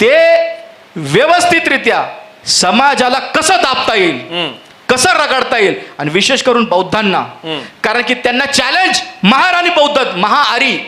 ते व्यवस्थितरित्या समाजाला कसं दाबता येईल, कसं रगडता येईल, आणि विशेष करून बौद्धांना, कारण की त्यांना चॅलेंज महाराणी बौद्ध, महाआरी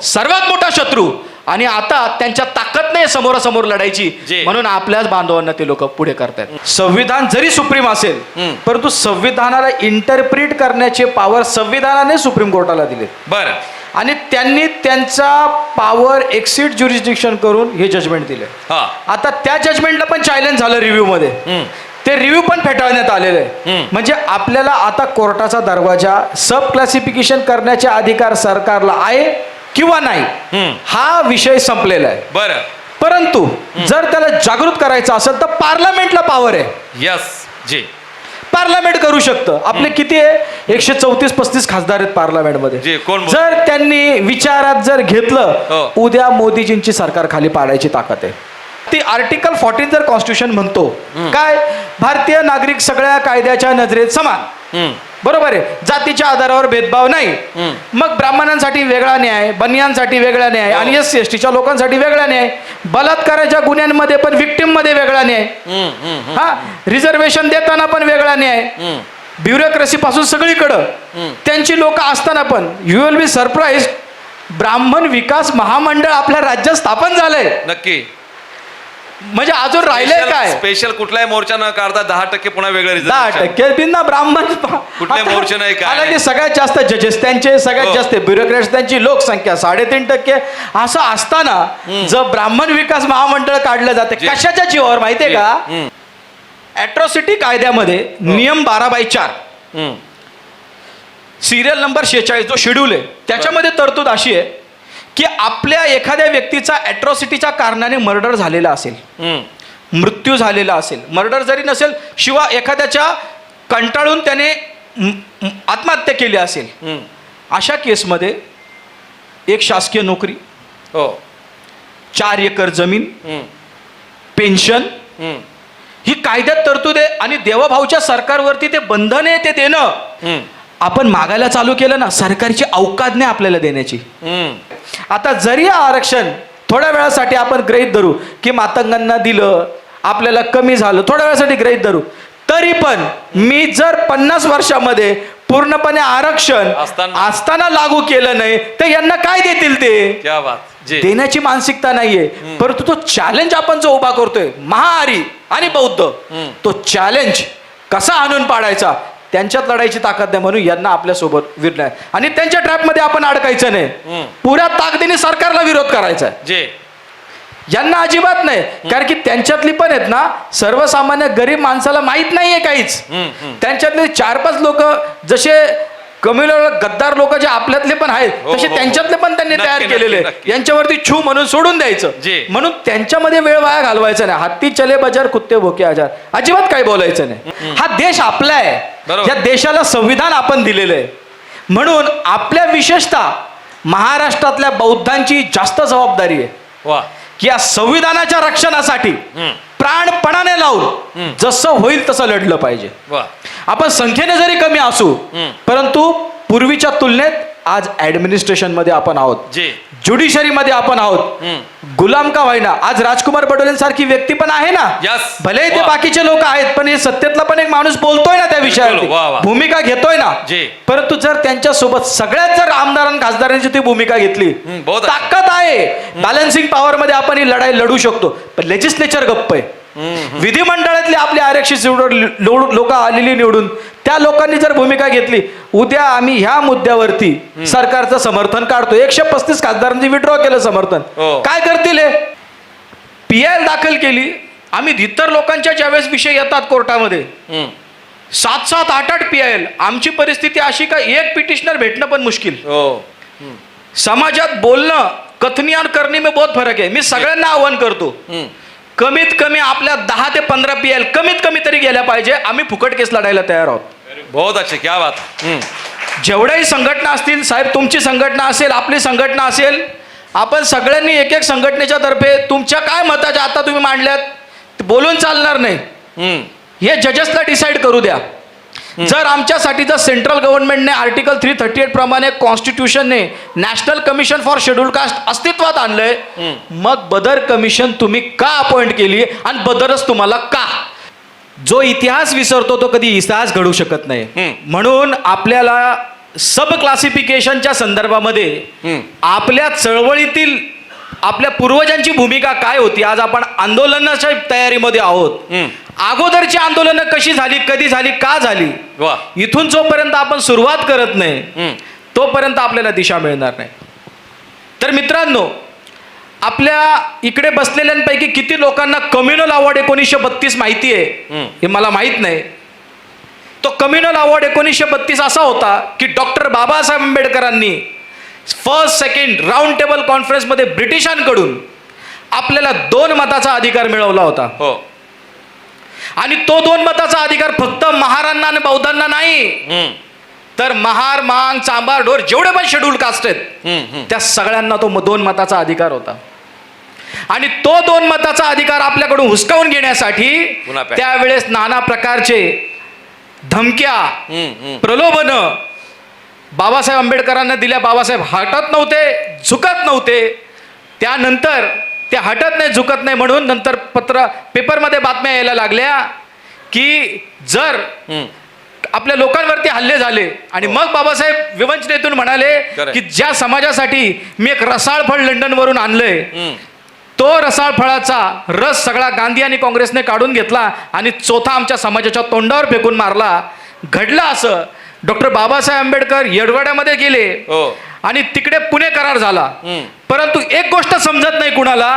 सर्वात मोठा शत्रू, आणि आता त्यांच्या ताकद नाही समोरासमोर लढायची, म्हणून आपल्याच बांधवांना ते लोक पुढे करतात. संविधान जरी सुप्रीम असेल, परंतु संविधानाला इंटरप्रिट करण्याचे पॉवर संविधानाने सुप्रीम कोर्टाला दिले. बरं. आणि त्यांनी त्यांचा पॉवर एक्सिड ज्युरिस्डिक्शन करून हे जजमेंट दिले. आता त्या जजमेंटला पण चॅलेंज झालं रिव्ह्यू मध्ये, ते रिव्ह्यू पण फेटाळण्यात आलेलं आहे. म्हणजे आपल्याला आता कोर्टाचा दरवाजा सब क्लासिफिकेशन करण्याचे अधिकार सरकारला आहे किंवा नाही, हा विषय संपलेला आहे. बरं. परंतु जर त्याला जागृत करायचं असेल तर पार्लमेंटला पॉवर आहे. यस जी. पार्लमेंट करू शकतं. आपले किती आहे, 134-35 खासदार आहेत पार्लमेंटमध्ये. जर त्यांनी विचारात जर घेतलं, उद्या मोदीजींची सरकार खाली पाडायची ताकद आहे. ती आर्टिकल 14 जर कॉन्स्टिट्यूशन म्हणतो काय, भारतीय नागरिक सगळ्या कायद्याच्या नजरेत समान, बरोबर आहे, जातीच्या आधारावर भेदभाव नाही. मग ब्राह्मणांसाठी वेगळा न्याय, बनियांसाठी वेगळा न्याय, आणि SC/STच्या लोकांसाठी वेगळा न्याय, बलात्काराच्या गुन्ह्यांमध्ये पण विक्टिम मध्ये वेगळा न्याय, हा रिझर्वेशन देताना पण वेगळा न्याय, ब्युरोक्रेसी पासून सगळीकडं त्यांची लोक असताना पण. यू विल बी सरप्राईज, ब्राह्मण विकास महामंडळ आपल्या राज्यात स्थापन झालंय. नक्की. म्हणजे अजून राहिलंय काय, स्पेशल कुठलाही मोर्चा न काढता 10% पुन्हा वेगळं 10% बिना ब्राह्मण कुठले मोर्चा नाही काय. हालाकी सगळ्यात जास्त जजेस त्यांचे, सगळ्यात जास्त ब्युरोक्रेट्स त्यांची, लोकसंख्या 3.5%. असं असताना जर ब्राह्मण विकास महामंडळ काढलं जाते कशाच्या जीवावर माहितीये का, ॲट्रॉसिटी कायद्यामध्ये नियम 12/4 सिरियल नंबर 46 जो शेड्यूल आहे, त्याच्यामध्ये तरतूद अशी आहे की आपल्या एखाद्या व्यक्तीचा ॲट्रॉसिटीच्या कारणाने मर्डर झालेला असेल, मृत्यू झालेला असेल, मर्डर जरी नसेल शिवाय एखाद्याच्या कंटाळून त्याने आत्महत्या केली असेल, अशा केसमध्ये 1 शासकीय नोकरी, 4 एकर जमीन, पेन्शन, ही कायद्यात तरतूद आहे. आणि देवाभाऊच्या सरकारवरती ते बंधन आहे ते देणं. आपण मागायला चालू केलं ना, सरकारची अवकाद नाही आपल्याला देण्याची. आता जरी आरक्षण थोड्या वेळासाठी आपण गृहीत धरू की मातंगांना दिलं, आपल्याला कमी झालं, थोड्या वेळासाठी गृहीत धरू, तरी पण मी जर 50 वर्षामध्ये पूर्णपणे आरक्षण असताना लागू केलं नाही तर यांना काय देतील ते, देण्याची मानसिकता नाहीये. परंतु तो चॅलेंज आपण जो उभा करतोय महाआरी आणि बौद्ध, तो चॅलेंज कसा आणून पाडायचा, त्यांच्यात लढायची ताकद नाही, म्हणून यांना आपल्यासोबत विरणार आणि त्यांच्या ट्रॅपमध्ये आपण अडकायचं नाही. पुऱ्या ताकदीने सरकारला विरोध करायचा आहे. यांना अजिबात नाही, कारण की त्यांच्यातली पण आहेत ना, सर्वसामान्य गरीब माणसाला माहित नाहीये काहीच. त्यांच्यातले 4-5 लोक जसे कम्युनल गद्दार लोक जे आपल्यातले पण आहेत, तसे त्यांच्यातले पण त्यांनी तयार केलेले, यांच्यावरती छू म्हणून सोडून द्यायचं. म्हणून त्यांच्यामध्ये वेळ वाया घालवायचा नाही. हत्ती चले बाजार, कुत्ते भोके आजार, अजिबात काही बोलायचं नाही. हा देश आपला आहे, या देशाला संविधान आपण दिलेलं आहे. म्हणून आपल्या विशेषतः महाराष्ट्रातल्या बौद्धांची जास्त जबाबदारी आहे की या संविधानाच्या रक्षणासाठी प्राणपणाने लावून जसं होईल तसं लढलं पाहिजे. आपण संख्येने जरी कमी असू, परंतु पूर्वीच्या तुलनेत आज ऍडमिनिस्ट्रेशन मध्ये आपण आहोत, ज्युडिशरी मध्ये आपण आहोत. गुलाम का व्हायना, आज राजकुमार बडोलेंसारखी व्यक्ती पण आहे ना, भले ते बाकीचे लोक आहेत, पण हे सत्तेतला पण एक माणूस बोलतोय ना त्या विषयावर, भूमिका घेतोय ना. परंतु जर त्यांच्या सोबत सगळ्यात जर आमदारांनी खासदारांची ती भूमिका घेतली, ताकद आहे, बॅलन्सिंग पॉवर मध्ये आपण ही लढाई लढू शकतो. पण लेजिस्लेचर गप्प आहे. विधिमंडळातले आपले आरक्षित लोक आलेली निवडून, त्या लोकांनी जर भूमिका घेतली, उद्या आम्ही ह्या मुद्द्यावरती सरकारचं समर्थन काढतो. 135 खासदारांनी विड्रॉ केलं समर्थन, काय करतील? PIL दाखल केली आम्ही. इतर लोकांच्या ज्यावेळेस विषय येतात कोर्टामध्ये 7-7, 8-8 PIL. आमची परिस्थिती अशी का एक पिटिशनर भेटणं पण मुश्किल. समाजात बोलणं, कथनी आणि करणे में बहुत फरक आहे. मी सगळ्यांना आव्हान करतो, कमीत कमी आपल्या 10 ते 15 PIL कमीत कमी तरी गेल्या पाहिजे. आम्ही फुकट केस लढायला तयार आहोत. बहुत अच्छे, क्या बात. जेवढ्याही संघटना असतील साहेब, तुमची संघटना असेल, आपली संघटना असेल, आपण सगळ्यांनी एक एक संघटनेच्या तर्फे तुमच्या काय मताच्या आता तुम्ही मांडल्यात बोलून चालणार नाही. हे जजेसला डिसाईड करू द्या. जर आमच्यासाठी जर सेंट्रल गव्हर्नमेंटने आर्टिकल 338 प्रमाणे कॉन्स्टिट्यूशनने national commission for schedule caste अस्तित्वात आणलंय, मग बदर कमिशन तुम्ही का अपॉइंट केली आणि बदरच तुम्हाला का? जो इतिहास विसरतो तो कधी इतिहास घडू शकत नाही. म्हणून आपल्याला सब क्लासिफिकेशनच्या संदर्भामध्ये आपल्या चळवळीतील आपल्या पूर्वजांची भूमिका काय होती, आज आपण आंदोलनाच्या तयारीमध्ये आहोत. अगोदरची आंदोलनं कशी झाली, कधी झाली, का झाली, वा, इथून जोपर्यंत आपण सुरुवात करत नाही तोपर्यंत आपल्याला दिशा मिळणार नाही. तर मित्रांनो, आपल्या इकडे बसलेल्यांपैकी किती लोकांना कम्युनल अवॉर्ड 1932 माहिती आहे हे मला माहित नाही. तो कम्युनल अवॉर्ड 1932 असा होता की डॉक्टर बाबासाहेब आंबेडकरांनी फर्स्ट सेकंड राऊंड टेबल कॉन्फरन्समध्ये ब्रिटिशांकडून आपल्याला 2 मताचा अधिकार मिळवला होता. हो, आणि तो 2 मताचा अधिकार फक्त महारांना आणि बौद्धांना नाही, तर महार, मांग, चांभार, ढोर जेवढे पण शेड्यूल कास्ट आहेत त्या सगळ्यांना तो 2 मताचा अधिकार होता. आणि तो 2 मताचा अधिकार आपल्याकडून हुसकावून घेण्यासाठी त्यावेळेस नाना प्रकारचे धमक्या, प्रलोभन बाबासाहेब आंबेडकरांना दिल्या. बाबासाहेब हटत नव्हते, झुकत नव्हते. त्यानंतर ते हटत नाही, झुकत नाही म्हणून नंतर पेपरमध्ये बातम्या यायला लागल्या की जर आपल्या लोकांवरती हल्ले झाले, आणि मग बाबासाहेब विवंचनेतून म्हणाले की ज्या समाजासाठी मी एक रसाळ फळ लंडनवरून आणलंय, तो रसाळ फळाचा रस सगळा गांधी आणि काँग्रेसने काढून घेतला आणि चोथा आमच्या समाजाच्या तोंडावर फेकून मारला. घडलं असं, डॉक्टर बाबासाहेब आंबेडकर येडवाड्यामध्ये गेले आणि तिकडे पुणे करार झाला. परंतु एक गोष्ट समजत नाही कुणाला,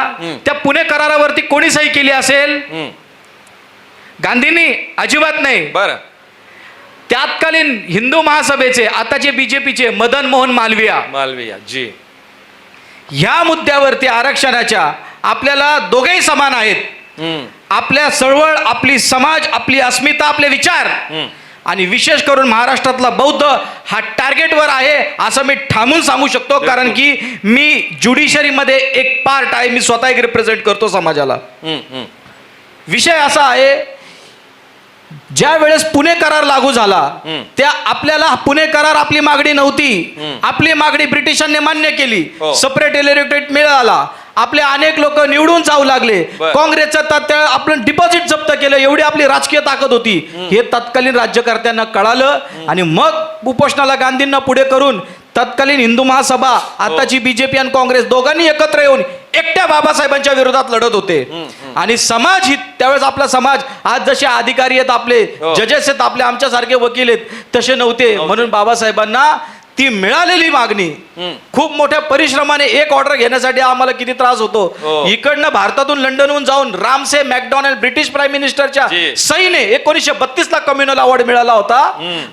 त्या पुणे करारावरती कोणी सही केली असेल? गांधींनी? अजिबात नाही. बरं. त्यातकालीन हिंदू महासभेचे, आताचे बीजेपीचे मदन मोहन मालविया जी, ह्या मुद्द्यावरती आरक्षणाच्या आपल्याला दोघेही समान आहेत. आपल्या चळवळ, आपली समाज, आपली अस्मिता, आपले विचार, आणि विशेष करून महाराष्ट्रातला बौद्ध हा टार्गेटवर आहे असं मी ठामून सांगू शकतो. कारण की मी ज्युडिशरीमध्ये एक पार्ट आहे, मी स्वतः एक रिप्रेझेंट करतो समाजाला. विषय असा आहे, ज्या वेळेस पुणे करार लागू झाला त्या आपल्याला पुणे करार आपली मागणी नव्हती. आपली मागणी ब्रिटिशांनी मान्य केली, सेपरेट इलेक्टोरेट मिळाला, आपले अनेक लोक निवडून जाऊ लागले, काँग्रेसचं आपण डिपॉझिट जप्त केलं, एवढी आपली राजकीय ताकद होती हे तत्कालीन राज्यकर्त्यांना कळालं. आणि मग उपोषणाला गांधींना पुढे करून तत्कालीन हिंदू महासभा, आताची बीजेपी आणि काँग्रेस दोघांनी एकत्र येऊन एकट्या बाबासाहेबांच्या विरोधात लढत होते. आणि समाज ही त्यावेळेस आपला समाज, आज जसे अधिकारी आहेत आपले, जजेस आहेत आपले, आमच्यासारखे वकील आहेत, तसे नव्हते. म्हणून बाबासाहेबांना ती मिळालेली मागणी खूप मोठ्या परिश्रमाने एक ऑर्डर घेण्यासाठी आम्हाला किती त्रास होतो. इकडनं भारतातून लंडनहून जाऊन रामसे मॅकडॉनल्ड ब्रिटिश प्राईम मिनिस्टरच्या सहीने 1932 ला कम्युनल अवॉर्ड मिळाला होता.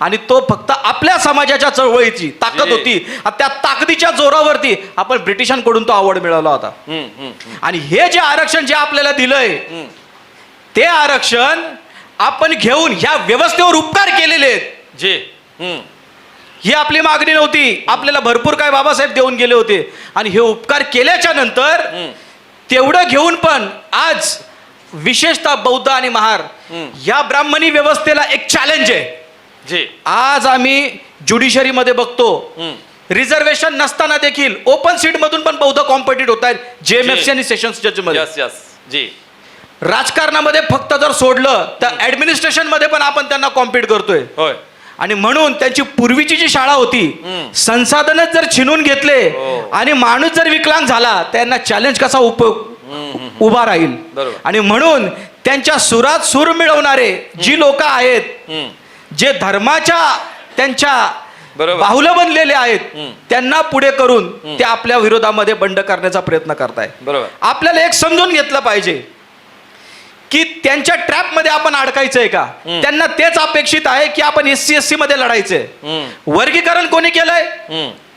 आणि तो फक्त आपल्या समाजाच्या चळवळीची ताकद होती. त्या ताकदीच्या जोरावरती आपण ब्रिटिशांकडून तो अवॉर्ड मिळवला होता. आणि हे जे आरक्षण जे आपल्याला दिलंय ते आरक्षण आपण घेऊन ह्या व्यवस्थेवर उपकार केलेले आहेत. ही आपली मागणी नव्हती, आपल्याला भरपूर काय बाबासाहेब देऊन गेले होते. आणि हे उपकार केल्याच्या नंतर तेवढं घेऊन पण आज विशेषतः बौद्ध आणि महार या ब्राह्मणी व्यवस्थेला एक चॅलेंज आहे. आज आम्ही ज्युडिशरीमध्ये बघतो, रिझर्वेशन नसताना देखील ओपन सीट मधून पण बौद्ध कॉम्पिटिट होत आहेत जेएमएफसी आणि सेशन्स जज मध्ये. राजकारणामध्ये फक्त जर सोडलं तर ऍडमिनिस्ट्रेशन मध्ये पण आपण त्यांना कॉम्पिट करतोय. आणि म्हणून त्यांची पूर्वीची जी शाळा होती, संसाधनच जर छिनून घेतले आणि माणूस जर विकलांग झाला, त्यांना चॅलेंज कसा उभा राहील. आणि म्हणून त्यांच्या सुरात सूर मिळवणारे जी लोक आहेत, जे धर्माच्या त्यांच्या बाहुलं बनलेले आहेत, त्यांना पुढे करून ते आपल्या विरोधामध्ये बंड करण्याचा प्रयत्न करताय. आपल्याला एक समजून घेतलं पाहिजे की त्यांच्या ट्रॅप मध्ये आपण अडकायचंय का? त्यांना तेच अपेक्षित आहे की आपण SC SC मध्ये लढायचंय. वर्गीकरण कोणी केलंय?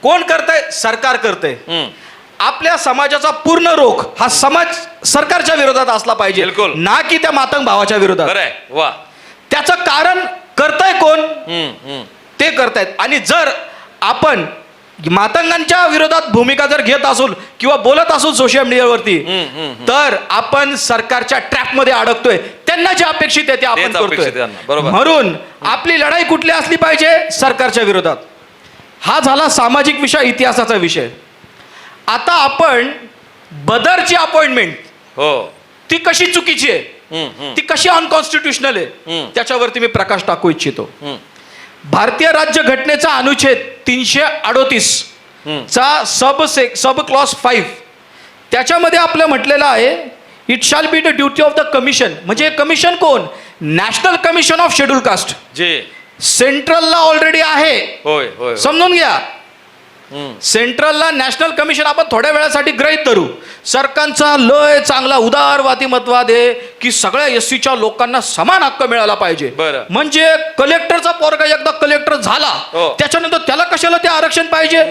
कोण करतंय? सरकार करतंय. आपल्या समाजाचा पूर्ण रोख हा समाज सरकारच्या विरोधात असला पाहिजे, ना की त्या मातंग भावाच्या विरोधात. त्याचं कारण करतंय कोण? ते करतायत. आणि जर आपण मातंगांच्या विरोधात भूमिका जर घेत असू किंवा बोलत असू सोशल मीडियावरती, तर आपण सरकारच्या ट्रॅप मध्ये अडकतोय. त्यांना जे अपेक्षित आहे ते आपण तेच अपेक्षित आहे करतोय. त्यांना. बरोबर. म्हणून आपली लढाई कुठली असली पाहिजे? सरकारच्या विरोधात. हा झाला सामाजिक विषय, इतिहासाचा विषय. आता आपण बदरची अपॉइंटमेंट, हो. ती कशी चुकीची आहे, ती कशी अनकॉन्स्टिट्युशनल आहे, त्याच्यावरती मी प्रकाश टाकू इच्छितो. भारतीय राज्यघटनेचा अनुच्छेद 338 चा सब क्लॉज 5, त्याच्यामध्ये आपलं म्हटलेलं आहे, it shall be the duty of the commission. म्हणजे कमिशन कोण? National commission of schedule caste. जे सेंट्रलला ऑलरेडी आहे, होय होय. समजून घ्या. सेंट्रलला नॅशनल कमिशन आपण थोड्या वेळासाठी गृहीत धरू. सरकारचा लय चांगला उदारवादी मतवाद आहे की सगळ्या एससीच्या लोकांना समान हक्क मिळाला पाहिजे. बरं. म्हणजे कलेक्टरचा पोरगा एकदा कलेक्टर झाला, हो. त्याच्यानंतर त्याला कशाला ते आरक्षण पाहिजे?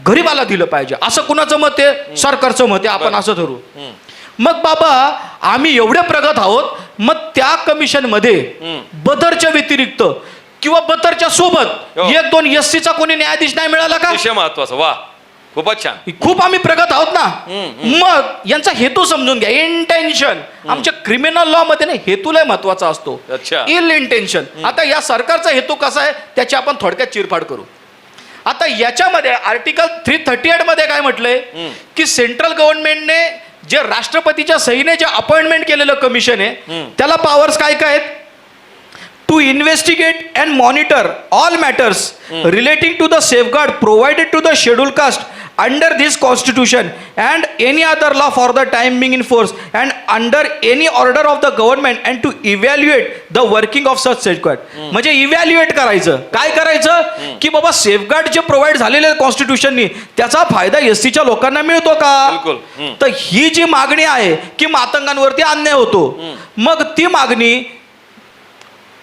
गरीबाला दिलं पाहिजे, असं कुणाचं मत आहे? सरकारचं मत आहे. आपण असं धरू. मग बाबा आम्ही एवढे प्रगत आहोत, मग त्या कमिशन मध्ये बदरच्या व्यतिरिक्त किंवा बदरच्या सोबत हो. 1-2 एससीचा कोणी न्यायाधीश नाही मिळाला का? विषय महत्वाचा. वा, खूपच छान. खूप आम्ही प्रगत आहोत ना. मग यांचा हेतू समजून घ्या. इंटेन्शन आमच्या क्रिमिनल लॉ मध्ये नाही, हेतू लय महत्वाचा असतो. अच्छा. इल इंटेन्शन. आता या सरकारचा हेतू कसा आहे त्याची आपण थोडक्यात चिरफाड करू. आता याच्यामध्ये आर्टिकल 338 मध्ये काय म्हटलंय की सेंट्रल गव्हर्नमेंटने जे राष्ट्रपतीच्या सहीने जे अपॉइंटमेंट केलेलं कमिशन आहे त्याला पॉवर्स काय काय आहेत? To investigate and monitor all matters relating to the safeguard provided to the schedule caste under this constitution and any other law for the time being in force and under any order of the government and to evaluate the working of such safeguard. म्हणजे evaluate करायचं. काय करायचं की बाबा safeguard जे provide झालेले कॉन्स्टिट्यूशननी त्याचा फायदा एससीच्या लोकांना मिळतो का? बिलकुल. तर ही जी मागणी आहे की मातंगांवरती अन्याय होतो, मग ती मागणी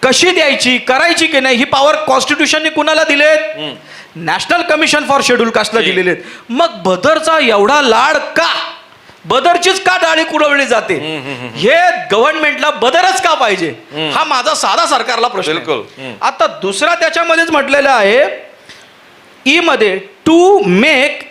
कशी द्यायची, करायची की नाही, ही पॉवर कॉन्स्टिट्यूशनने कुणाला दिलेत? नॅशनल कमिशन फॉर शेड्यूल कास्टला दिलेले आहेत. मग बदरचा एवढा लाड का? बदरचीच का डाळी कुरवली जाते? हे गव्हर्नमेंटला बदरच का पाहिजे? हा माझा साधा सरकारला प्रश्न आहे. बिलकुल. आता दुसरा त्याच्यामध्येच म्हटलेलं आहे ई मध्ये, to make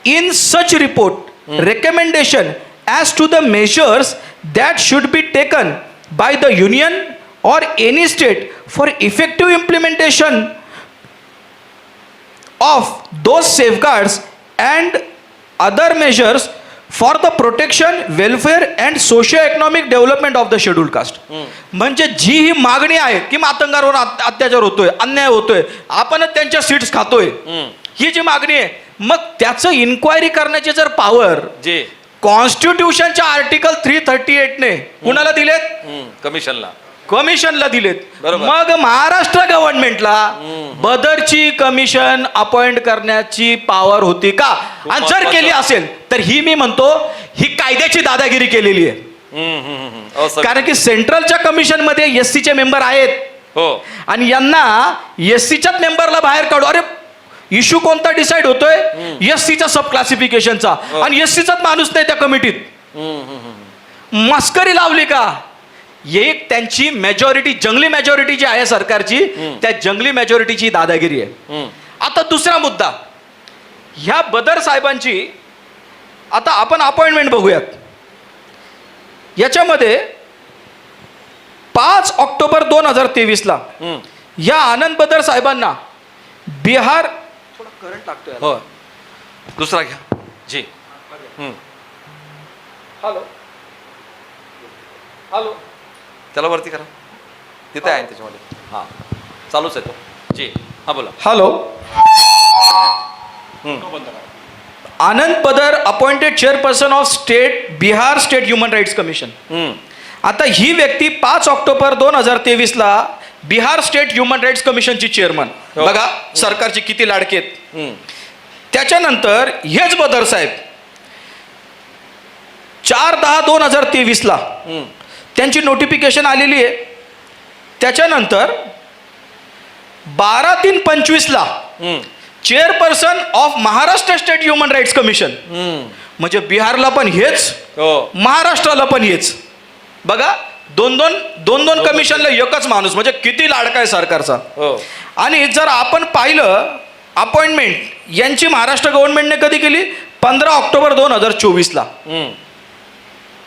in such report recommendation as to the measures that should be taken by the union or any state for effective implementation of those safeguards and other measures for the protection, welfare and socio-economic development of the scheduled caste. म्हणजे जी ही मागणी आहे की मातंगांवर अत्याचार होतोय, अन्याय होतोय, आपणच त्यांच्या सीट्स खातोय, ही जी मागणी आहे, मग त्याचं इन्क्वायरी करण्याची जर पॉवर जे कॉन्स्टिट्यूशनच्या आर्टिकल 338 ने कुणाला दिलेत? कमिशनला. कमिशनला दिलेत. बरोबर. मग महाराष्ट्र गव्हर्नमेंटला बदरची कमिशन अपॉइंट करण्याची पॉवर होती का? आणि जर केली असेल तर ही मी म्हणतो ही कायद्याची दादागिरी केलेली आहे. कारण की सेंट्रलच्या कमिशन मध्ये एससीचे मेंबर आहेत. हो. आणि यांना एससीच्याच मेंबरला बाहेर काढू. अरे इश्यू कोणता डिसाइड होतोय? एससीचा सब क्लासिफिकेशनचा. आणि एससीचाच माणूस नाही त्या कमिटीत. मस्करी लावली का? एक त्यांची मेजॉरिटी, जंगली मेजॉरिटी जी आहे सरकारची, त्या जंगली मेजॉरिटीची दादागिरी आहे. आता दुसरा मुद्दा, ह्या बदर साहेबांची आता आपण अपॉइंटमेंट बघूयात. याच्यामध्ये 5 ऑक्टोबर 2023 ला या आनंद बदर साहेबांना बिहार, थोडा करंट लागतोय. हो. दुसरा घ्या. जी. हॅलो हॅलो, त्याला वरती करा. तिथे आहे त्याच्यामध्ये. हा, चालूच आहे तो. जी, हा बोला. Hello. Anand Padar appointed chairperson of state, Bihar state human rights commission. आता ही व्यक्ती 5 ऑक्टोबर 2023 ला बिहार स्टेट ह्युमन राईट्स कमिशनची चेअरमन. बघा सरकारची किती लाडकेत. त्याच्यानंतर हेच बदर साहेब 4/10/2023 ला त्यांची नोटिफिकेशन आलेली आहे. त्याच्यानंतर 12/3/25 ला chairperson of Maharashtra state human rights commission. म्हणजे बिहारला पण हेच, महाराष्ट्राला पण हेच. बघा दोन कमिशनला एकच माणूस, म्हणजे किती लाडका आहे सरकारचा. आणि जर आपण पाहिलं अपॉइंटमेंट यांची महाराष्ट्र गव्हर्नमेंटने कधी केली? 15 ऑक्टोबर 2024ला.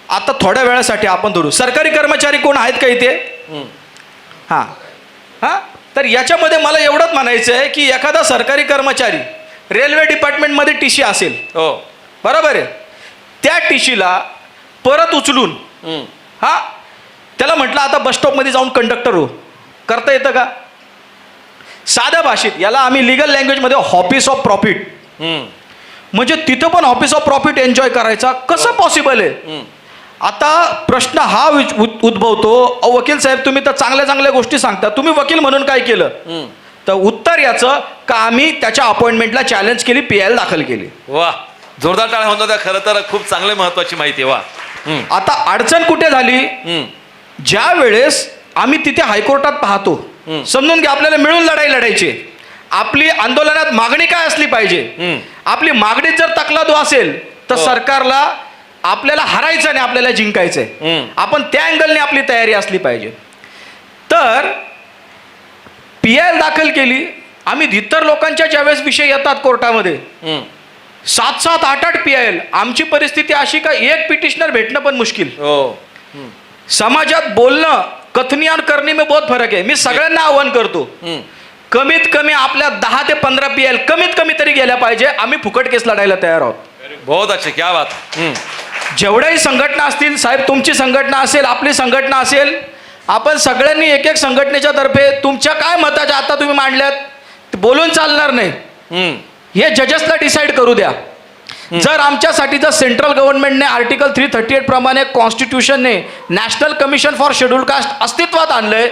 आता थोड्या वेळासाठी आपण धरू. सरकारी कर्मचारी कोण आहेत का इथे? हां हां. तर याच्यामध्ये मला एवढंच म्हणायचं आहे की एखादा सरकारी कर्मचारी रेल्वे डिपार्टमेंटमध्ये टीसी असेल, हो बरोबर आहे, त्या टीसीला परत उचलून हां त्याला म्हटलं आता बस स्टॉपमध्ये जाऊन कंडक्टर हो, करता येतं का? साध्या भाषेत याला आम्ही लिगल लँग्वेजमध्ये ऑफिस ऑफ प्रॉफिट, म्हणजे तिथं पण ऑफिस ऑफ प्रॉफिट एन्जॉय करायचा कसं पॉसिबल आहे? आता प्रश्न हा उद्भवतो, वकील साहेब तुम्ही तर चांगल्या चांगल्या गोष्टी सांगता, तुम्ही वकील म्हणून काय केलं? तर उत्तर याचं का आम्ही त्याच्या अपॉइंटमेंटला चॅलेंज केली, PIL दाखल केली. वा, जोरदार टाळ्या होऊन त्या. खरं तर खूप चांगली महत्वाची माहिती आहे. वा. आता अडचण कुठे झाली? ज्या वेळेस आम्ही तिथे हायकोर्टात पाहतो, समजून घ्या आपल्याला मिळून लढायची, आपली आंदोलनात मागणी काय असली पाहिजे, आपली मागणीत जर तकलादू असेल तर सरकारला आपल्याला हरायचं नाही, आपल्याला जिंकायचंय, आपण त्या अँगलने आपली तयारी असली पाहिजे. तर PIL दाखल केली आम्ही. इतर लोकांच्या ज्यावेळेस विषय येतात कोर्टामध्ये 7-7, 8-8 PIL. आमची परिस्थिती अशी का एक पिटिशनर भेटणं पण मुश्किल. समाजात बोलणं, कथनी आणि करणी में बहुत फरक आहे. मी सगळ्यांना आव्हान करतो, कमीत कमी आपल्या 10 ते 15 PIL कमीत कमी तरी गेल्या पाहिजे. आम्ही फुकट केस लढायला तयार आहोत. बहुत अच्छे, क्या बात. जेवढ्याही संघटना असतील साहेब, तुमची संघटना असेल, आपली संघटना असेल, आपण सगळ्यांनी एक एक संघटनेच्या तर्फे तुमच्या काय मताच्या आता तुम्ही मांडल्यात बोलून चालणार नाही. हे जजेसला डिसाईड करू द्या. जर आमच्यासाठी जर सेंट्रल गव्हर्नमेंटने आर्टिकल 338 प्रमाणे कॉन्स्टिट्यूशनने national commission for schedule caste अस्तित्वात आणलंय,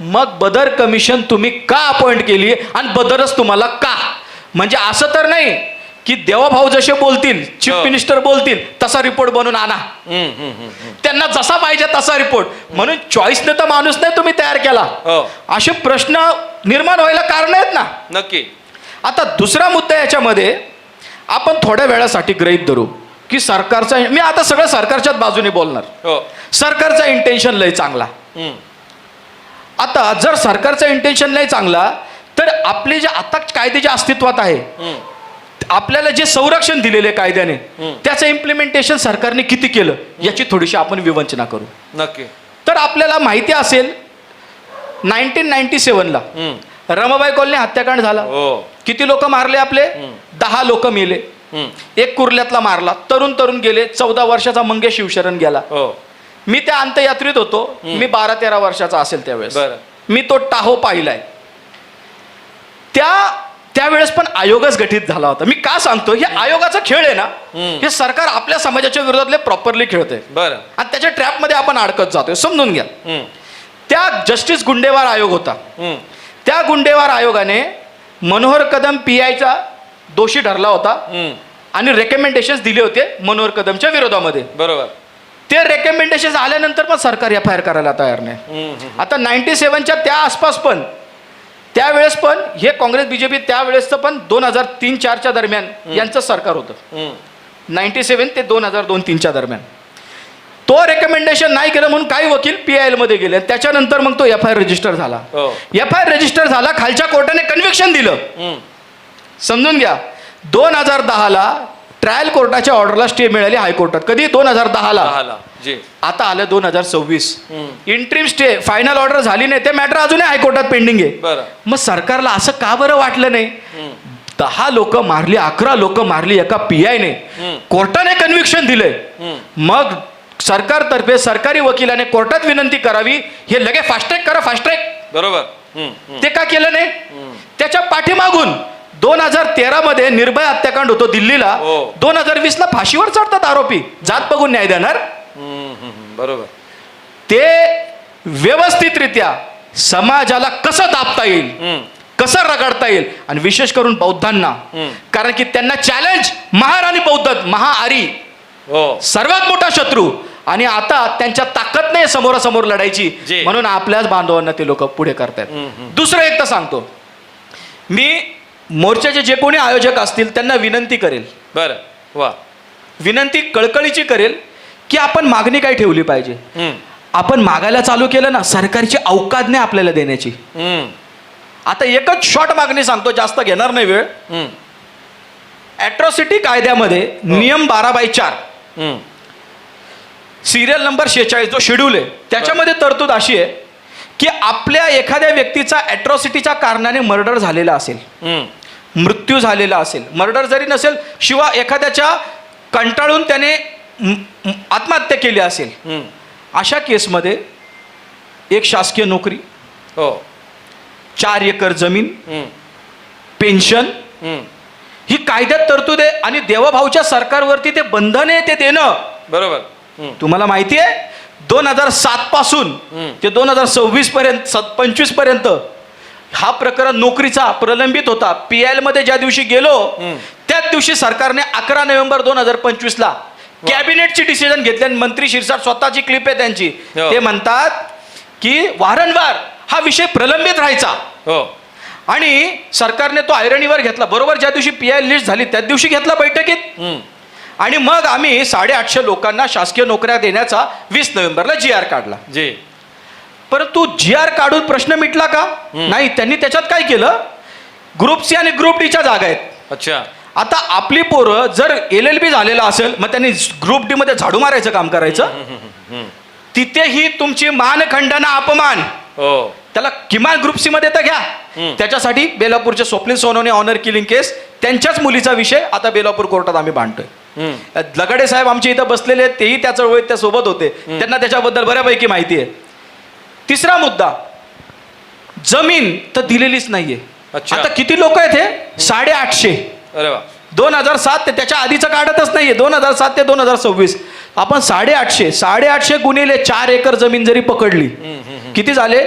मग बदर कमिशन तुम्ही का अपॉइंट केली आणि बदरच तुम्हाला का? म्हणजे असं तर नाही की देवाभाऊ जसे बोलतील, चीफ मिनिस्टर बोलतील तसा रिपोर्ट बनवून आणा, त्यांना जसा पाहिजे तसा रिपोर्ट, म्हणून चॉईसने तर माणूस नाही तुम्ही तयार केला. असे प्रश्न निर्माण व्हायला कारण आहेत ना. नक्की. आता दुसरा मुद्दा याच्यामध्ये आपण थोड्या वेळासाठी गृहीत धरू की सरकारचा, मी आता सगळं सरकारच्याच बाजूने बोलणार, सरकारचा इंटेन्शन लय चांगला. आता जर सरकारचा इंटेन्शन लय चांगला तर आपले जे आता कायदे जे अस्तित्वात आहे, आपल्याला जे संरक्षण दिलेले कायद्याने, त्याचं इम्प्लिमेंटेशन सरकारने किती केलं याची थोडीशी आपण विवंचना करू. नक्की. तर आपल्याला माहिती असेल 1997ला रमाबाई कॉलनी हत्याकांड झाला. किती लोक मारले आपले? 10 लोक मेले. एक कुर्ल्यातला मारला, तरुण गेले. 14 वर्षाचा मंगेश शिवशरण गेला. मी त्या अंत्ययात्रेत होतो. मी 12-13 वर्षाचा असेल त्यावेळेस. मी तो टाहो पाहिलाय. त्यावेळेस पण आयोगच गठीत झाला होता. मी का सांगतो, हे आयोगाचा खेळ आहे ना, हे सरकार आपल्या समाजाच्या विरोधातले प्रॉपरली खेळतंय आणि त्याच्या ट्रॅपमध्ये आपण अडकत जातोय. समजून घ्या. त्या जस्टिस गुंडेवार आयोग होता. त्या गुंडेवार आयोगाने मनोहर कदम PIचा दोषी ठरला होता आणि रेकमेंडेशन दिले होते मनोहर कदमच्या विरोधामध्ये. बरोबर. ते रेकमेंडेशन आल्यानंतर पण सरकार FIR करायला तयार नाही. आता 97च्या त्या आसपास पण, त्यावेळेस पण हे काँग्रेस BJP त्यावेळेसचं पण 2003-04च्या दरम्यान यांचं सरकार होतं. 97 ते 2002-03च्या दरम्यान तो रेकमेंडेशन नाही केलं म्हणून काही वकील PIL मध्ये गेले. त्याच्यानंतर मग तो FIR रजिस्टर झाला. FIR रजिस्टर झाला, खालच्या कोर्टाने कन्व्हिक्शन दिलं. समजून घ्या. 2010ला ट्रायल कोर्टाच्या ऑर्डरला स्टे मिळाली हायकोर्टात. कधी? 2010ला. आता आलं 2026. इंट्रीम स्टे, फायनल ऑर्डर झाली नाही, ते मॅटर अजूनही हायकोर्टात पेंडिंग आहे. मग सरकारला असं का बरं वाटलं नाही? 10 लोक मारली, 11 लोक मारली एका PIने, कोर्टाने कन्व्हिक्शन दिलंय. मग सरकारतर्फे सरकारी वकिलाने कोर्टात विनंती करावी, हे लगे फास्ट्रॅक करा, फास्ट्रॅक. बरोबर. ते का केलं नाही? त्याच्या पाठीमागून 2013 मध्ये निर्भय हत्याकांड होतो दिल्लीला. 2020ला फाशीवर चढतात आरोपी. जात बघून न्याय देणार? बरोबर. ते व्यवस्थितरित्या समाजाला कसं दाबता येईल, कसं रगडता येईल, आणि विशेष करून बौद्धांना, कारण की त्यांना चॅलेंज महाराणी बौद्ध, महाआरी सर्वात मोठा शत्रू, आणि आता त्यांच्या ताकद नाही समोरासमोर लढायची, म्हणून आपल्याच बांधवांना ते लोक पुढे करतायत. दुसरं एक तर सांगतो, मी मोर्चाचे जे कोणी आयोजक असतील त्यांना विनंती करेल, बरं वा, विनंती कळकळीची करेल की आपण मागणी काय ठेवली पाहिजे. आपण मागायला चालू केलं ना, सरकारची अवकाद नाही आपल्याला देण्याची. आता एकच शॉर्ट मागणी सांगतो, जास्त घेणार नाही वेळ. हम्म. ॲट्रॉसिटी कायद्यामध्ये नियम 12/4 सिरियल नंबर 46 जो शेड्यूल आहे त्याच्यामध्ये तरतूद अशी आहे की आपल्या एखाद्या व्यक्तीचा ॲट्रॉसिटीच्या कारणाने मर्डर झालेला असेल, हम्म. मृत्यू झालेला असेल, मर्डर जरी नसेल शिवाय एखाद्याच्या कंटाळून त्याने आत्महत्या केली असेल, हम्म. अशा केसमध्ये एक शासकीय नोकरी, हो. 4 एकर जमीन, हम्म. पेन्शन हम्म. ही कायद्यात तरतूद आहे. आणि देवाभाऊच्या सरकारवरती ते बंधन आहे ते देणं. बरोबर. हम्म. तुम्हाला माहिती आहे 2007 पासून ते 2026 पर्यंत 25 पर्यंत हा प्रकरण नोकरीचा प्रलंबित होता. PIL मध्ये ज्या दिवशी गेलो त्याच दिवशी सरकारने 11 नोव्हेंबर 2025 ला कॅबिनेटची डिसिजन घेतली. आणि मंत्री शिरसाट स्वतःची क्लिप आहे त्यांची, हो. ते म्हणतात की वारंवार हा विषय प्रलंबित राहायचा. हो. आणि सरकारने तो ऐरणीवर घेतला. बरोबर ज्या दिवशी PIL लिस्ट झाली त्याच दिवशी घेतला बैठकीत. हम्म. आणि मग आम्ही 850 लोकांना शासकीय नोकऱ्या देण्याचा 20 नोव्हेंबरला GR काढला. जी. परंतु GR काढून प्रश्न मिटला का? नाही. त्यांनी त्याच्यात काय केलं, ग्रुप C आणि ग्रुप D च्या जागा आहेत. अच्छा. आता आपली पोरं जर LLB झालेला असेल मग त्यांनी ग्रुप D मध्ये झाडू मारायचं काम करायचं. तिथेही तुमची मानखंडना अपमान. हो. त्याला किमान ग्रुप C मध्ये तर घ्या. त्याच्यासाठी बेलापूरचे स्वप्नील सोनवणे ऑनर किलिंग केस, त्यांच्याच मुलीचा विषय आता बेलापूर कोर्टात आम्ही भांडतोय. लगडे साहेब आमच्या इथं बसलेले आहेत, तेही त्या चळवळीत त्या सोबत होते, त्यांना त्याच्याबद्दल बऱ्यापैकी माहिती आहे. तिसरा मुद्दा, जमीन तर दिलेलीच नाहीये. अच्छा. आता किती लोक आहेत हे? 850. अरे वा. 2007 ते त्याच्या आधीचं काढतच नाहीये. 2007 ते 2026 आपण 850 गुणिले 4 एकर जमीन जरी पकडली किती झाले?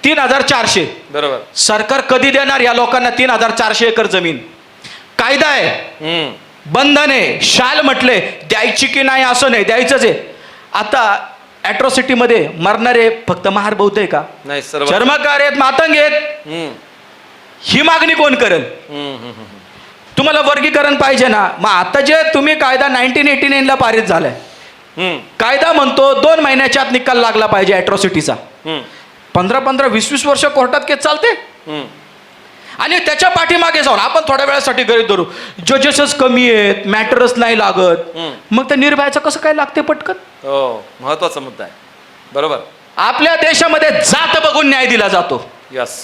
3400. बरोबर. सरकार कधी देणार या लोकांना 3400 एकर जमीन? कायदा आहे, हम्म. बंधन आहे, शाल म्हटले, द्यायची की नाही असं नाही, द्यायचंच आहे. आता ॲट्रॉसिटीमध्ये मरणारे फक्त महार बौद्ध आहे का? नाही, सर्व. चर्मकार आहेत, मातंग आहेत. हम्म. ही मागणी कोण करेल? हम्म. हम्म. तुम्हाला वर्गीकरण पाहिजे ना. मग आता जे तुम्ही कायदा 1989 ला पारित झालाय, हम्म. कायदा म्हणतो 2 महिन्याच्या आत निकाल लागला पाहिजे ॲट्रॉसिटीचा. हम्म. 15-15, 20-20 वर्ष कोर्टात केस चालते. हम्म. आणि त्याच्या पाठीमागे जाऊन आपण थोड्या वेळासाठी गरीब धरू, जजेसच कमी आहेत, मॅटरच नाही लागत, मग त्या निर्भयाचं कसं काय लागते पटकन? हो, महत्वाचा मुद्दा आहे. बरोबर. आपल्या देशामध्ये जात बघून न्याय दिला जातो. यस.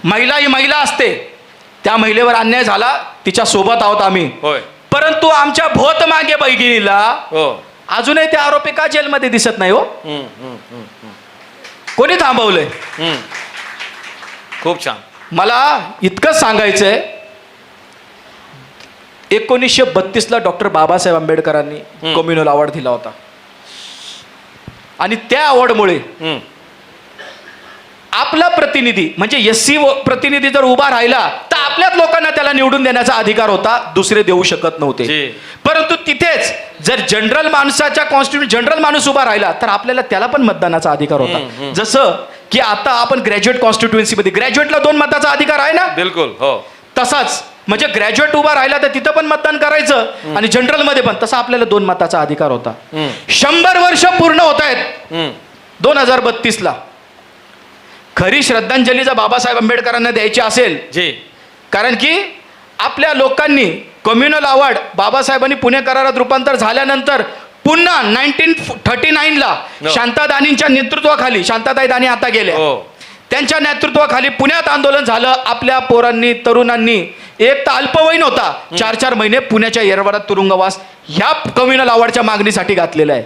महिला ही महिला असते, त्या महिलेवर अन्याय झाला, तिच्या सोबत आहोत आम्ही. होय. परंतु आमच्या भोत मागे बहिणीला हो. अजूनही ते आरोपी का जेलमध्ये दिसत नाही हो? हम्म. हम्म. हम्म. हम्म. कोणी थांबवलंय? हम्म. खूप छान. मला इतकंच सांगायचंय, 1932 ला डॉक्टर बाबासाहेब आंबेडकरांनी कम्युनल अवॉर्ड दिला होता. आणि त्या अवॉर्डमुळे हम्म. आपला प्रतिनिधी म्हणजे SC प्रतिनिधी जर उभा राहिला तर आपल्याच लोकांना त्याला निवडून देण्याचा अधिकार होता, दुसरे देऊ शकत नव्हते. परंतु तिथेच जर जनरल माणसाच्या कॉन्स्टिट्यूशन जनरल माणूस उभा राहिला तर आपल्याला त्याला पण मतदानाचा अधिकार होता. जसं की आता आपण ग्रॅज्युएट कॉन्स्टिट्युएन्सीमध्ये ग्रॅज्युएटला 2 मताचा अधिकार आहे ना. बिलकुल. हो. तसाच म्हणजे ग्रॅज्युएट उभा राहिला तर तिथं पण मतदान करायचं आणि जनरल मध्ये पण तसा आपल्याला 2 मताचा अधिकार होता. 100 वर्ष पूर्ण होत आहेत 2032 ला. खरी श्रद्धांजली जर बाबासाहेब आंबेडकरांना द्यायची असेल, जी, कारण की आपल्या लोकांनी कम्युनल अवॉर्ड बाबासाहेबांनी पुणे करारात रूपांतर झाल्यानंतर पुन्हा 1939 ला शांतादानींच्या नेतृत्वाखाली, शांताताई दानी आता गेल्या, त्यांच्या नेतृत्वाखाली पुण्यात आंदोलन झालं. आपल्या पोरांनी, तरुणांनी, एक तर अल्पवयीन होता, 4-4 महिने पुण्याच्या येरवड्यात तुरुंगवास ह्या कम्युनल अवॉर्डच्या मागणीसाठी घातलेला आहे.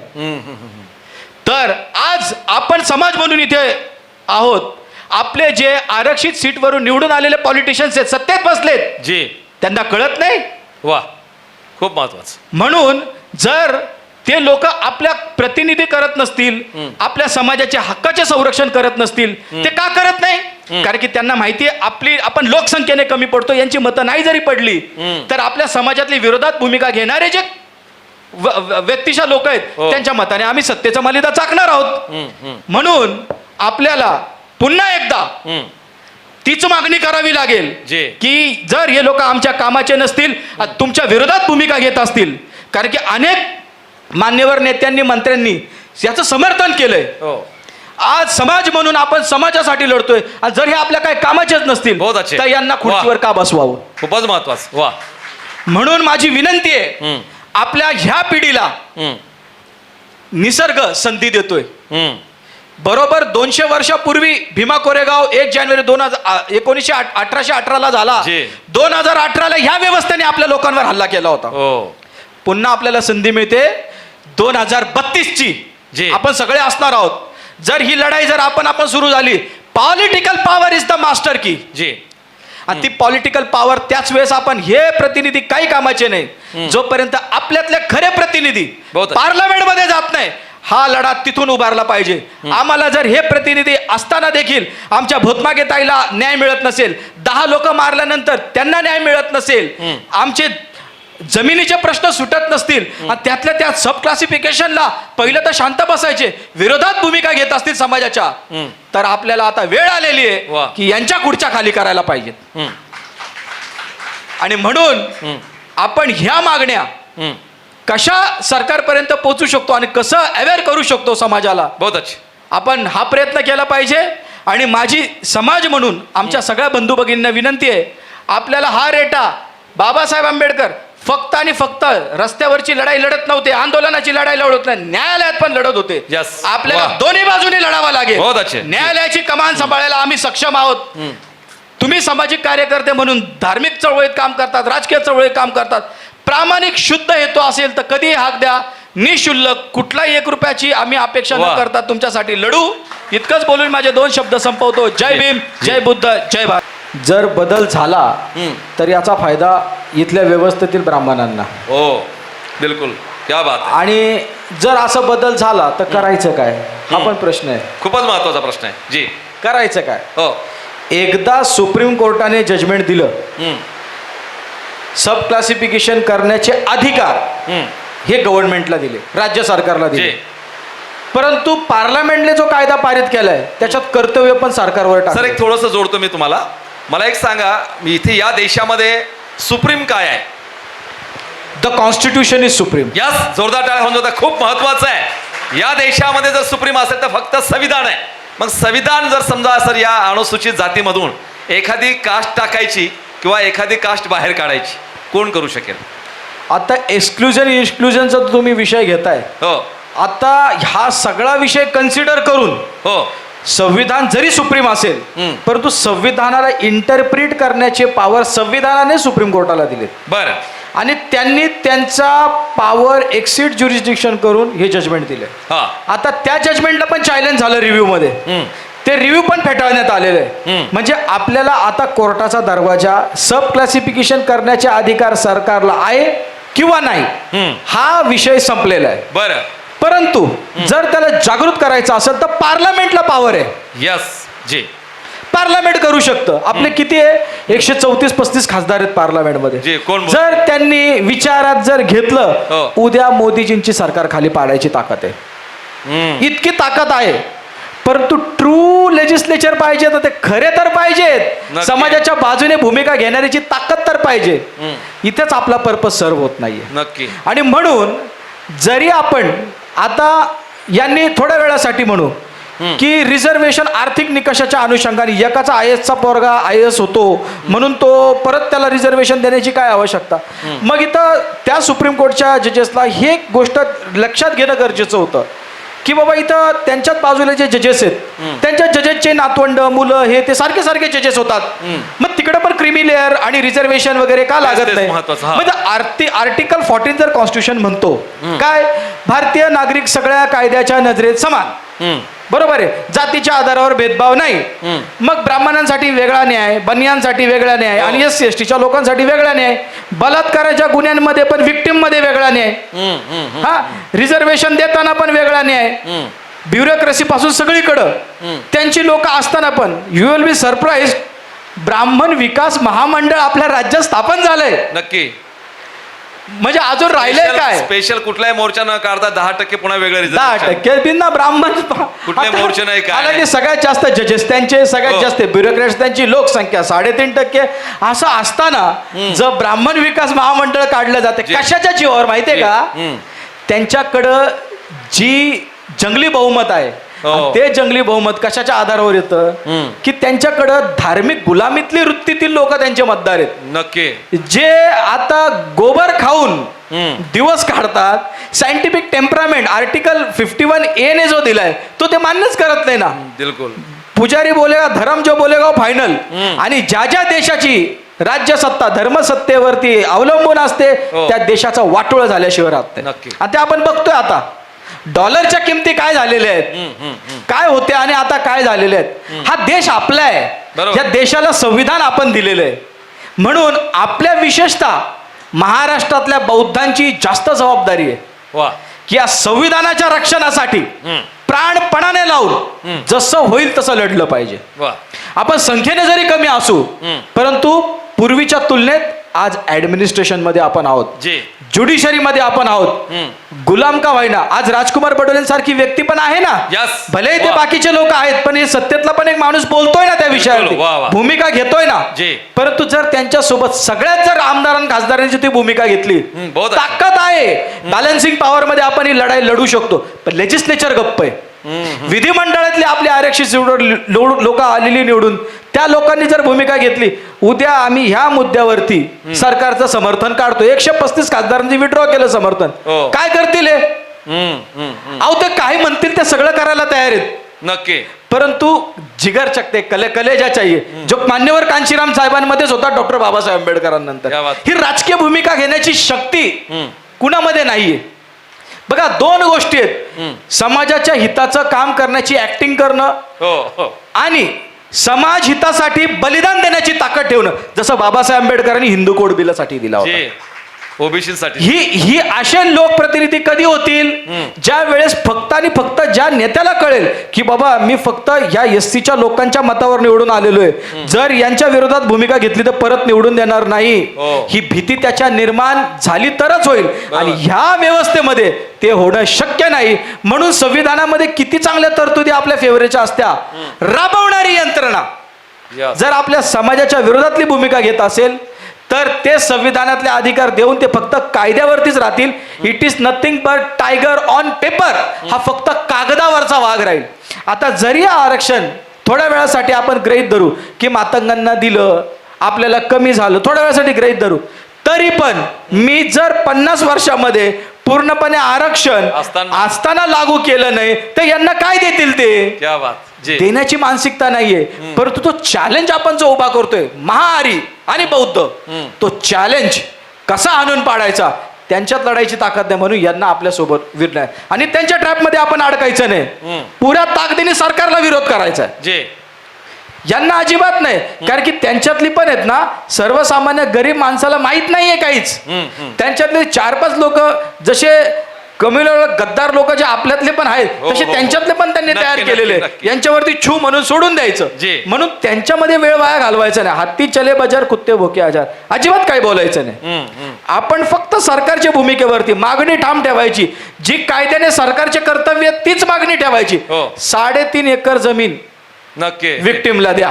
तर आज आपण समाज म्हणून इथे आहोत. आपले जे आरक्षित सीटवरून निवडून आलेले पॉलिटिशियन्स आहेत, सत्तेत बसलेत, जी, त्यांना कळत नाही. वा, खूप महत्वाचं. म्हणून जर ते लोक आपल्या प्रतिनिधी करत नसतील, आपल्या समाजाच्या हक्काचे संरक्षण करत नसतील, ते का करत नाही? कारण की त्यांना माहिती आहे आपण लोकसंख्येने कमी पडतो. यांची मतं नाही जरी पडली तर आपल्या समाजातली विरोधात भूमिका घेणारे जे व्यक्तिशा लोक आहेत त्यांच्या मताने आम्ही सत्तेचा मलिदा चाकणार आहोत. म्हणून आपल्याला पुन्हा एकदा तीच मागणी करावी लागेल की जर हे लोक आमच्या कामाचे नसतील, तुमच्या विरोधात भूमिका घेत असतील, कारण की अनेक मान्यवर नेत्यांनी, मंत्र्यांनी याचं समर्थन केलंय. आज समाज म्हणून आपण समाजासाठी लढतोय आणि जर हे आपल्या काही कामाचेच नसतील बहुत अच्छे. तर यांना खुर्चीवर का बसवावं. खूपच महत्वाचं. वा. म्हणून माझी विनंती आहे, हम्म. आपल्या ह्या पिढीला हम्म. निसर्ग संधी देतोय. हम्म. बरोबर 200 वर्षापूर्वी भीमा कोरेगाव 1 जानेवारी 1818 झाला. जी. 2018ला ह्या व्यवस्थेने आपल्या लोकांवर हल्ला केला होता. हो. पुन्हा आपल्याला संधी मिळते 2032 ची. जी. आपण सगळे असणार आहोत. जर ही लढाई जर आपण सुरू झाली, political power is the master की. जी. आणि ती पॉलिटिकल पॉवर त्याच वेळेस आपण हे प्रतिनिधी काही कामाचे नाही जोपर्यंत आपल्यातले खरे प्रतिनिधी बहुत. पार्लमेंट मध्ये जात नाही. हा लढा तिथून उभारला पाहिजे. आम्हाला जर हे प्रतिनिधी असताना देखील आमच्या भूतमागे ताईला न्याय मिळत नसेल, 10 लोक मारल्यानंतर त्यांना न्याय मिळत नसेल, आमचे जमिनीचे प्रश्न सुटत नसतील आणि त्यातल्या त्यात सब क्लासिफिकेशनला पहिलं तर शांत बसायचे, विरोधात भूमिका घेत असतील समाजाच्या, तर आपल्याला आता वेळ आलेली वा. आहे की यांच्या खुर्च्या खाली करायला पाहिजेत. आणि म्हणून आपण ह्या मागण्या कशा सरकारपर्यंत पोहोचू शकतो आणि कसं अवेअर करू शकतो समाजाला, बहुत अच्छे. आपण हा प्रयत्न केला पाहिजे. आणि माझी समाज म्हणून आमच्या सगळ्या बंधू भगिनींना विनंती आहे, आपल्याला हा रेटा बाबासाहेब आंबेडकर फक्त आणि फक्त रस्त्यावरची लढाई लढत नव्हते, आंदोलनाची लढाई लढत नाही, न्यायालयात पण लढत होते. Yes. आपल्याला वाह. दोन्ही बाजूने लढावा लागेल. बहुत अच्छे. न्यायालयाची कमान सांभाळायला आम्ही सक्षम आहोत. तुम्ही सामाजिक कार्यकर्ते म्हणून धार्मिक चळवळीत काम करतात, राजकीय चळवळीत काम करतात. प्रामाणिक शुद्ध हेतू असेल तर कधीही हाक द्या. निशुल्क कुठलाही 1 रुपयाची आम्ही अपेक्षा न वाह. करता तुमच्यासाठी लढू. इतकंच बोलून माझे 2 शब्द संपवतो. जय भीम, जय बुद्ध, जय भारत. जर बदल झाला तर याचा फायदा इथल्या व्यवस्थेतील ब्राह्मणांना. हो, बिलकुल. क्या बात आहे. आणि जर असं बदल झाला तर करायचं काय, हा पण प्रश्न आहे. खूपच महत्वाचा प्रश्न आहे. जी. करायचं काय. हो. एकदा सुप्रीम कोर्टाने जजमेंट दिलं, सब क्लासिफिकेशन करण्याचे अधिकार हे गव्हर्नमेंटला दिले, राज्य सरकारला दिले. जी. परंतु पार्लमेंटने जो कायदा पारित केलाय त्याच्यात कर्तव्य पण सरकारवर सर, टाकलं. एक थोडंसं जोडतो मी तुम्हाला. मला एक सांगा, मी इथे या देशामध्ये सुप्रीम काय आहे? The constitution is supreme. यास जोरदार टाळ्या होऊन जातात. खूप महत्वाचं आहे. या देशामध्ये जर सुप्रीम असेल तर फक्त संविधान आहे. मग संविधान जर समजा सर या अनुसूचित जातीमधून एखादी कास्ट टाकायची किंवा एखादी कास्ट बाहेर काढायची, कोण करू शकेल? आता एक्सक्लुजन इन्क्लुजनचा तुम्ही विषय घेताय. हो. आता हा सगळा विषय कन्सिडर करून हो. संविधान जरी सुप्रीम असेल परंतु संविधानाला इंटरप्रिट करण्याचे पॉवर संविधानाने सुप्रीम कोर्टाला दिले. बरं. आणि त्यांनी त्यांचा पॉवर एक्सिड ज्युरिस्डिक्शन करून हे जजमेंट दिले. हा. आता त्या जजमेंटला पण चॅलेंज झालं रिव्ह्यू मध्ये. ते रिव्ह्यू पण फेटाळण्यात आलेले आहे. म्हणजे आपल्याला आता कोर्टाचा दरवाजा सब क्लासिफिकेशन करण्याचे अधिकार सरकारला आहे किंवा नाही हा विषय संपलेला आहे. बरं. परंतु जर त्याला जागृत करायचं असेल तर पार्लमेंटला पॉवर आहे. यस. जी. पार्लमेंट करू शकतं. आपले किती आहे 134-35 खासदार आहेत पार्लमेंटमध्ये. जी. कोण? जर त्यांनी विचारात जर घेतलं, हो. उद्या मोदीजींची सरकार खाली पाडायची ताकद आहे. इतकी ताकद आहे. परंतु ट्रू लेजिस्लेचर पाहिजे तर ते खरे तर पाहिजेत, नक्की. समाजाच्या बाजूने भूमिका घेणाऱ्याची ताकद तर पाहिजे. इथेच आपला पर्पज सर्व होत नाहीये. नक्की. आणि म्हणून जरी आपण आता यांनी थोड्या वेळासाठी म्हणू की रिझर्वेशन आर्थिक निकषाच्या अनुषंगाने एकाचा IAS पोरगा IAS होतो म्हणून तो परत त्याला रिझर्वेशन देण्याची काय आवश्यकता. मग इथं त्या सुप्रीम कोर्टच्या जजेसला हे गोष्ट लक्षात घेणं गरजेचं होतं की बाबा इथं त्यांच्याच बाजूला जे जजेस आहेत त्यांच्या जजेसचे नातवंड मुलं हे ते सारखे सारखे जजेस होतात. मग तिकडे पण क्रिमी लेअर आणि रिझर्वेशन वगैरे का लागत नाही. म्हणजे आर्टिकल 14 जर कॉन्स्टिट्यूशन म्हणतो काय, भारतीय नागरिक सगळ्या कायद्याच्या नजरेत समान, बरोबर आहे, जातीच्या आधारावर भेदभाव नाही. मग ब्राह्मणांसाठी वेगळा न्याय, बनियांसाठी वेगळा न्याय आणि SC/STच्या लोकांसाठी वेगळा न्याय, बलात्काराच्या गुन्ह्यांमध्ये पण विक्टिम मध्ये वेगळा न्याय, हा रिझर्वेशन देताना पण वेगळा न्याय, ब्युरोक्रेसी पासून सगळीकडं त्यांची लोक असताना पण. यू विल बी सरप्राईज, ब्राह्मण विकास महामंडळ आपल्या राज्यात स्थापन झालंय. नक्की. म्हणजे अजून राहिलंय काय? स्पेशल कुठलाही मोर्चा न काढता 10% पुन्हा वेगळं 10% बिना ब्राह्मण कुठले मोर्चे नाही काय. हालाकी सगळ्यात जास्त जजेस त्यांचे, सगळ्यात जास्त ब्युरोक्रेट्स त्यांची लोकसंख्या 3.5%. असं असताना जर ब्राह्मण विकास महामंडळ काढलं जाते कशाच्या जीवावर माहितीये का? त्यांच्याकडं जी जंगली बहुमत आहे हो. आणि ते जंगली बहुमत कशाच्या आधारावर येतं की त्यांच्याकडं धार्मिक गुलामीतली वृत्तीतील लोक त्यांचे मतदार आहेत. नक्की. जे आता गोबर खाऊन दिवस काढतात. सायंटिफिक टेम्परामेंट आर्टिकल 51A ने जो दिलाय तो ते मान्यच करत नाही ना. बिलकुल. पुजारी बोलेगा धर्म जो बोलेगा फायनल. आणि ज्या ज्या देशाची राज्य सत्ता धर्मसत्तेवरती अवलंबून असते हो. त्या देशाचा वाटोळ झाल्याशिवाय राहत नाही. नक्की. आणि ते आपण बघतोय आता डॉलरच्या किमती काय झालेल्या आहेत, काय होते आणि आता काय झालेले आहेत. हा देश आपला आहे. बरोबर. या देशाला संविधान आपण दिलेलं आहे. म्हणून आपल्या विशेषतः महाराष्ट्रातल्या बौद्धांची जास्त जबाबदारी आहे वा. की या संविधानाच्या रक्षणासाठी प्राणपणाने लावून जसं होईल तसं लढलं पाहिजे. वा. आपण संख्येने जरी कमी असू परंतु पूर्वीच्या तुलनेत आज ऍडमिनिस्ट्रेशन मध्ये आपण आहोत, जी. ज्युडिशरी मध्ये आपण आहोत. गुलाम का व्हायना आज राजकुमार बडोलेंसारखी व्यक्ती पण आहे ना. Yes. भले ते वा. बाकीचे लोक आहेत पण हे सत्तेतला पण एक माणूस बोलतोय ना त्या विषयावरती, वा, वा. भूमिका घेतोय ना. जी. परंतु जर त्यांच्या सोबत सगळ्यात जर आमदारांनी खासदारांची ती भूमिका घेतली बहुत अच्छा. ताकद आहे. बॅलन्सिंग पॉवर मध्ये आपण ही लढाई लढू शकतो. पण लेजिस्लेचर गप्प आहे. विधिमंडळातले आपले आरक्षित लोक आलेली निवडून त्या लोकांनी जर भूमिका घेतली उद्या आम्ही ह्या मुद्द्यावरती सरकारचं समर्थन काढतो. 135 खासदारांनी विड्रॉ केलं समर्थन. हो. काय करतील हे? अहो ते काही म्हणतील ते सगळं करायला तयार आहेत. नक्की. परंतु जिगर चकते कलेजा चाहिए जो मान्यवर कांशीराम साहेबांमध्येच होता डॉक्टर बाबासाहेब आंबेडकरांनंतर. क्या बात. ही राजकीय भूमिका घेण्याची शक्ती कुणामध्ये नाहीये. बघा दोन गोष्टी आहेत, समाजाच्या हिताचं काम करण्याची ऍक्टिंग करणं हो हो. आणि समाज हितासाठी बलिदान देण्याची ताकद ठेवणं. जसं बाबासाहेब आंबेडकरांनी हिंदू कोड बिलासाठी दिला होता. जी. ओबीसी साठी. ही असे लोकप्रतिनिधी कधी होतील ज्या वेळेस फक्त आणि फक्त ज्या नेत्याला कळेल की बाबा मी फक्त या एससीच्या लोकांच्या मतावर निवडून आलेलो आहे, जर यांच्या विरोधात भूमिका घेतली तर परत निवडून देणार नाही. हो. ही भीती त्याच्या निर्माण झाली तरच होईल. आणि ह्या व्यवस्थेमध्ये ते होणं शक्य नाही. म्हणून संविधानामध्ये किती चांगल्या तरतुदी आपल्या फेवरेच्या असत्या, राबवणारी यंत्रणा Yes. जर आपल्या समाजाच्या विरोधातली भूमिका घेत असेल तर ते संविधानातले अधिकार देऊन ते फक्त कायद्यावरतीच राहतील. It is nothing but tiger on paper. हा फक्त कागदावरचा वाघ राहील. आता जरी आरक्षण थोड्या वेळासाठी आपण गृहीत धरू की मातंगांना दिलं आपल्याला कमी झालं, थोड्या वेळासाठी गृहीत धरू, तरी पण मी जर 50 वर्षामध्ये पूर्णपणे आरक्षण असताना लागू केलं नाही तर यांना काय देतील ते? क्या बात. जी. देण्याची मानसिकता नाहीये. परंतु तो चॅलेंज आपण जो उभा करतोय महाआरी आणि बौद्ध, तो चॅलेंज कसा आणून पाडायचा त्यांच्यात लढायची ताकद नाही. म्हणून यांना आपल्या सोबत विरणार आणि त्यांच्या ट्रॅपमध्ये आपण अडकायचं नाही. पुऱ्या ताकदीने सरकारला विरोध करायचा आहे. जी. यांना अजिबात नाही. कारण की त्यांच्यातली पण आहेत ना सर्वसामान्य गरीब माणसाला माहित नाहीये काहीच. त्यांच्यातले 4-5 लोक जसे कम्युनल गद्दार लोक जे आपल्यातले पण आहेत तसे त्यांच्यातले पण त्यांनी तयार केलेले. यांच्यावरती छू म्हणून सोडून द्यायचं. म्हणून त्यांच्यामध्ये वेळ वाया घालवायचा नाही. हत्ती चले बजार कुत्ते भोके आजार. अजिबात काही बोलायचं नाही. आपण फक्त सरकारच्या भूमिकेवरती मागणी ठाम ठेवायची. जी कायद्याने सरकारचे कर्तव्य तीच मागणी ठेवायची. 3.5 एकर जमीन नक्की विक्टिमला द्या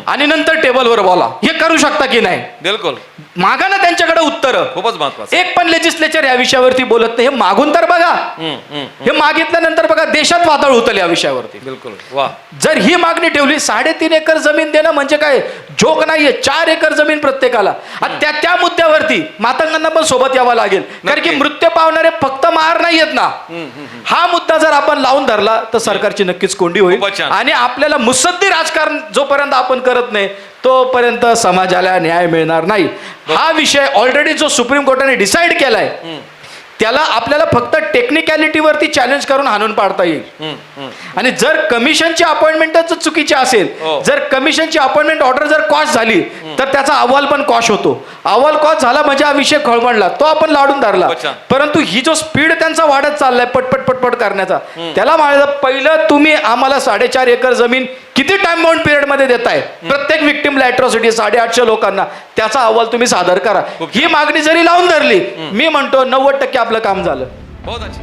आणि नंतर टेबलवर बोला. हे करू शकता की नाही? बिलकुल. मागा ना त्यांच्याकडे उत्तर. खूपच महत्वाचं. एक पण लेजिस्लेचर या विषयावरती बोलत नाही. हे मागून तर बघा. हे मागितल्यानंतर बघा देशात वादळ होतं या विषयावरती. बिलकुल. वा. जर ही मागणी ठेवली 3.5 एकर जमीन देणं म्हणजे काय जोक नाहीये. 4 एकर जमीन प्रत्येकाला. आणि त्या मुद्द्यावरती मातंगांना पण सोबत यावं लागेल. कारण की मृत्यू पावणारे फक्त महार नाहीयेत ना. हा मुद्दा जर आपण लावून धरला तर सरकारची नक्कीच कोंडी होईल. आणि आपल्याला मुत्सद्दी राजकारण जोपर्यंत आपण करत नाही तोपर्यंत समाजाला न्याय मिळणार नाही. हा विषय ऑलरेडी जो सुप्रीम कोर्टाने डिसाईड केलाय त्याला आपल्याला फक्त टेक्निकॅलिटीवरती चॅलेंज करून हाणून पाडता येईल. आणि जर कमिशनची अपॉइंटमेंटच चुकीची असेल, जर कमिशनची अपॉइंटमेंट ऑर्डर जर कॉस्ट झाली तर त्याचा अहवाल पण कॉस्ट होतो. अहवाल कॉस्ट झाला म्हणजे हा विषय खळबळला, तो आपण लाडून धरला. परंतु ही जो स्पीड त्यांचा वाढत चाललाय पटपट पटपट करण्याचा, त्याला म्हणायचं पहिलं तुम्ही आम्हाला 4.5 एकर जमीन किती टाइम बाउंड पिरियड मध्ये देताय प्रत्येक विक्टिमला अॅट्रॉसिटी 850 लोकांना, त्याचा अहवाल तुम्ही सादर करा. ही मागणी जरी लावून धरली मी म्हणतो 90% आपलं काम झालं. बहुत अच्छी.